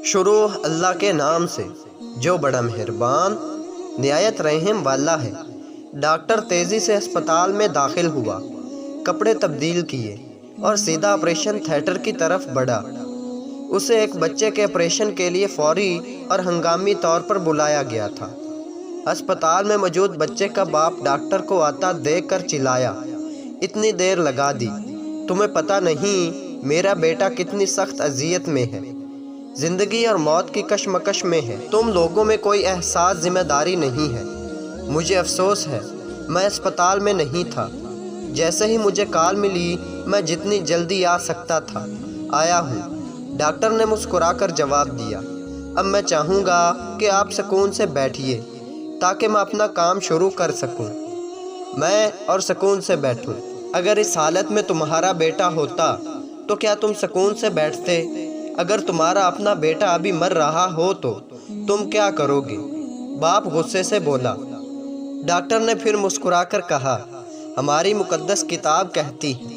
شروع اللہ کے نام سے جو بڑا مہربان نہایت رحم والا ہے۔ ڈاکٹر تیزی سے ہسپتال میں داخل ہوا، کپڑے تبدیل کیے اور سیدھا آپریشن تھیٹر کی طرف بڑھا۔ اسے ایک بچے کے آپریشن کے لیے فوری اور ہنگامی طور پر بلایا گیا تھا۔ ہسپتال میں موجود بچے کا باپ ڈاکٹر کو آتا دیکھ کر چلایا، اتنی دیر لگا دی، تمہیں پتہ نہیں میرا بیٹا کتنی سخت اذیت میں ہے، زندگی اور موت کی کشمکش میں ہے، تم لوگوں میں کوئی احساس ذمہ داری نہیں ہے۔ مجھے افسوس ہے میں اسپتال میں نہیں تھا، جیسے ہی مجھے کال ملی میں جتنی جلدی آ سکتا تھا آیا ہوں، ڈاکٹر نے مسکرا کر جواب دیا۔ اب میں چاہوں گا کہ آپ سکون سے بیٹھیے تاکہ میں اپنا کام شروع کر سکوں۔ میں اور سکون سے بیٹھوں۔ اگر اس حالت میں تمہارا بیٹا ہوتا تو کیا تم سکون سے بیٹھتے؟ اگر تمہارا اپنا بیٹا ابھی مر رہا ہو تو تم کیا کرو گے؟ باپ غصے سے بولا۔ ڈاکٹر نے پھر مسکرا کر کہا، ہماری مقدس کتاب کہتی ہے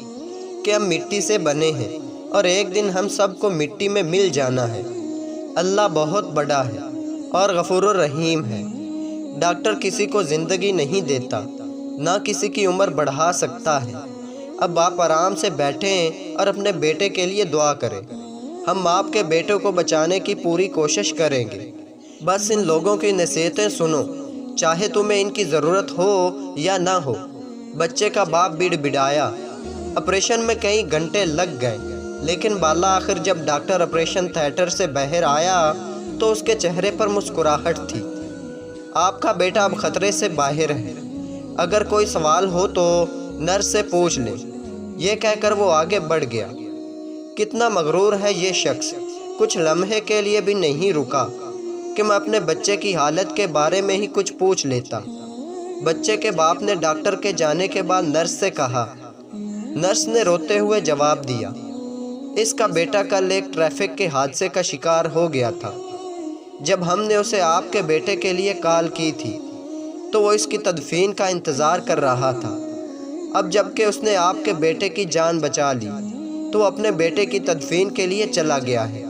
کہ ہم مٹی سے بنے ہیں اور ایک دن ہم سب کو مٹی میں مل جانا ہے۔ اللہ بہت بڑا ہے اور غفور الرحیم ہے۔ ڈاکٹر کسی کو زندگی نہیں دیتا، نہ کسی کی عمر بڑھا سکتا ہے۔ اب آپ آرام سے بیٹھیں اور اپنے بیٹے کے لیے دعا کریں۔ ہم آپ کے بیٹے کو بچانے کی پوری کوشش کریں گے۔ بس ان لوگوں کی نصیحتیں سنو، چاہے تمہیں ان کی ضرورت ہو یا نہ ہو۔ بچے کا باپ بڑبڑایا۔ آپریشن میں کئی گھنٹے لگ گئے، لیکن بالآخر جب ڈاکٹر آپریشن تھیٹر سے باہر آیا تو اس کے چہرے پر مسکراہٹ تھی۔ آپ کا بیٹا اب خطرے سے باہر ہے، اگر کوئی سوال ہو تو نرس سے پوچھ لیں، یہ کہہ کر وہ آگے بڑھ گیا۔ کتنا مغرور ہے یہ شخص، کچھ لمحے کے لیے بھی نہیں رکا کہ میں اپنے بچے کی حالت کے بارے میں ہی کچھ پوچھ لیتا۔ بچے کے باپ نے ڈاکٹر کے جانے کے بعد نرس سے کہا۔ نرس نے روتے ہوئے جواب دیا، اس کا بیٹا کل ایک ٹریفک کے حادثے کا شکار ہو گیا تھا۔ جب ہم نے اسے آپ کے بیٹے کے لیے کال کی تھی تو وہ اس کی تدفین کا انتظار کر رہا تھا۔ اب جب کہ اس نے آپ کے بیٹے کی جان بچا لی تو وہ اپنے بیٹے کی تدفین کے لیے چلا گیا ہے۔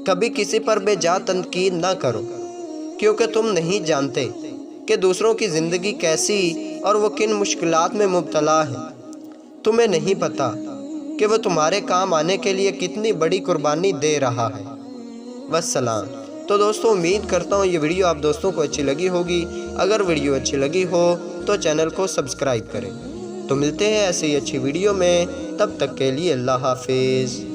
کبھی کسی پر بے جا تنقید نہ کرو، کیونکہ تم نہیں جانتے کہ دوسروں کی زندگی کیسی اور وہ کن مشکلات میں مبتلا ہے۔ تمہیں نہیں پتہ کہ وہ تمہارے کام آنے کے لیے کتنی بڑی قربانی دے رہا ہے۔ والسلام۔ تو دوستوں، امید کرتا ہوں یہ ویڈیو آپ دوستوں کو اچھی لگی ہوگی۔ اگر ویڈیو اچھی لگی ہو تو چینل کو سبسکرائب کریں۔ تو ملتے ہیں ایسی اچھی ویڈیو میں، تب تک کے لیے اللہ حافظ۔